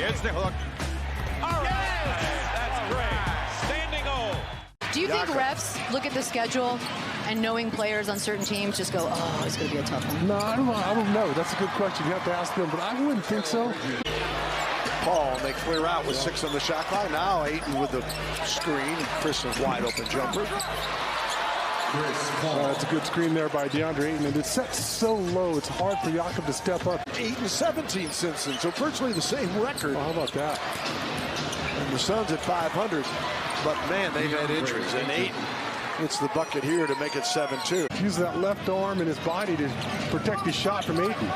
Here's the hook. All right. That's great. Standing O. Do you think refs look at the schedule and knowing players on certain teams just go, oh, it's going to be a tough one? No, I don't know. That's a good question. You have to ask them, but I wouldn't think so. Paul, they clear out with 6 on the shot clock. Now Ayton with the screen. Chris is wide open jumper. It's a good screen there by DeAndre Ayton, and it's set so low, it's hard for Jakob to step up. 8 and 17 since then, so virtually the same record. Well, how about that? And the Suns at 500, but man, they've had injuries. And Ayton hits the bucket here to make it 7-2. Use that left arm and his body to protect his shot from Ayton.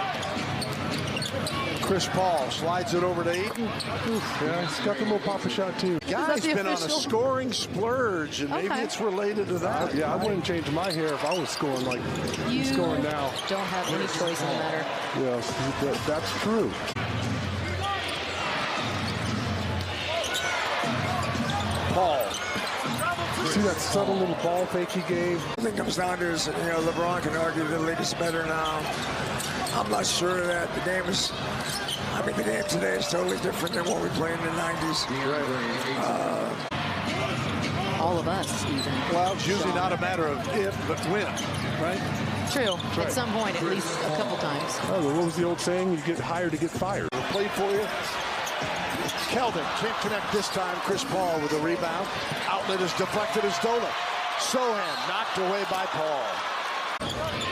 Chris Paul slides it over to Ayton. Yeah, he's got the little pop-a shot too. Guy's been on a scoring splurge, and maybe it's related to that. Yeah, I wouldn't change my hair if I was scoring like he's scoring now. Don't have any choice in the matter. Yes, that's true. Paul. See that subtle little ball fake he gave? I think it comes down to is, LeBron can argue the league is better now. I'm not sure that the game is. I mean, the game today is totally different than what we played in the 90s. All of us, even. Well, it's usually not a matter of if, but when, right? True. At some point, at least a couple times. Oh, what was the old saying? You get hired to get fired. Played for you. Keldon can't connect this time. Chris Paul with the rebound. Outlet is deflected as stolen. Sohan knocked away by Paul.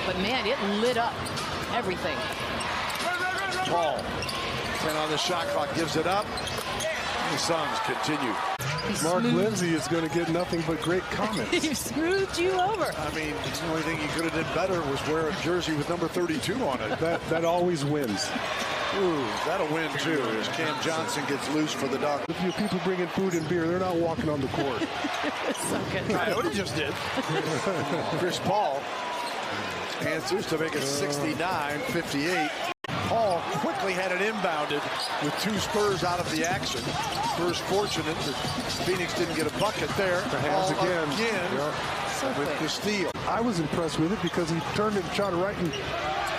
But man, it lit up everything. Paul, 10 on the shot clock, gives it up. The Suns continue. Mark Lindsay is going to get nothing but great comments. He screwed you over. I mean, the only thing he could have done better was wear a jersey with number 32 on it. That always wins. Ooh, that'll win too, as Cam Johnson gets loose for the Ducks. If you people bring in food and beer, they're not walking on the court. So good. Right, what he just did. Chris Paul answers to make it 69-58. Paul quickly had it inbounded with 2 Spurs out of the action. Spurs fortunate that Phoenix didn't get a bucket there. The hands again. Yeah. With the steal. I was impressed with it because he turned and shot right in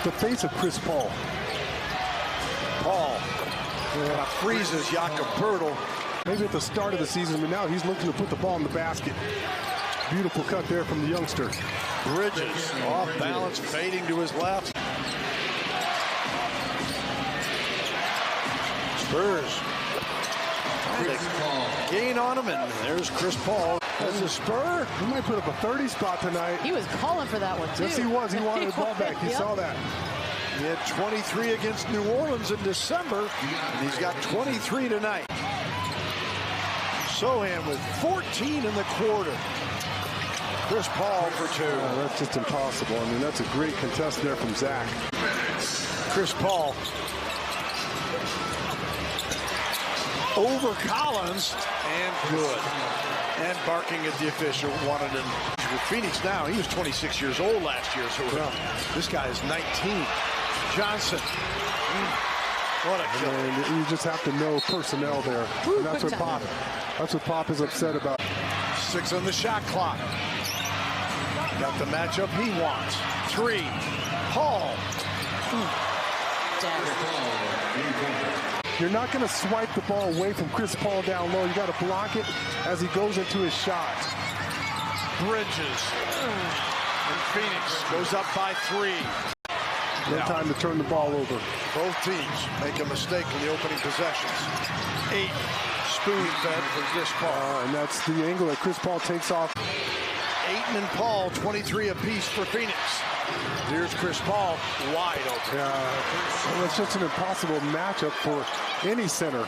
the face of Chris Paul. Paul freezes Jakob Poeltl. Maybe at the start of the season, but now he's looking to put the ball in the basket. Beautiful cut there from the youngster. Bridges off balance, fading to his left. Spurs. Gain on him, and there's Chris Paul. As a Spur, he might put up a 30 spot tonight. He was calling for that one, too. Yes, he was. He wanted the ball back. He saw that. He had 23 against New Orleans in December, and he's got 23 tonight. Sohan with 14 in the quarter. Chris Paul for 2. Oh, that's just impossible. I mean, that's a great contest there from Zach. Chris Paul over Collins, and good. And barking at the official, wanted him. With Phoenix now, he was 26 years old last year, so this guy is 19. Johnson. What a kill. And you just have to know personnel there. Woo, and that's what Pop is upset about. 6 on the shot clock. Got the matchup he wants. 3. Paul. You're not going to swipe the ball away from Chris Paul down low. You got to block it as he goes into his shot. Bridges. And Phoenix goes up by 3. No time to turn the ball over. Both teams make a mistake in the opening possessions. 8 spoon-fed for this Paul. And that's the angle that Chris Paul takes off. Ayton and Paul, 23 apiece for Phoenix. Here's Chris Paul, wide open. Yeah, well, it's just an impossible matchup for any center.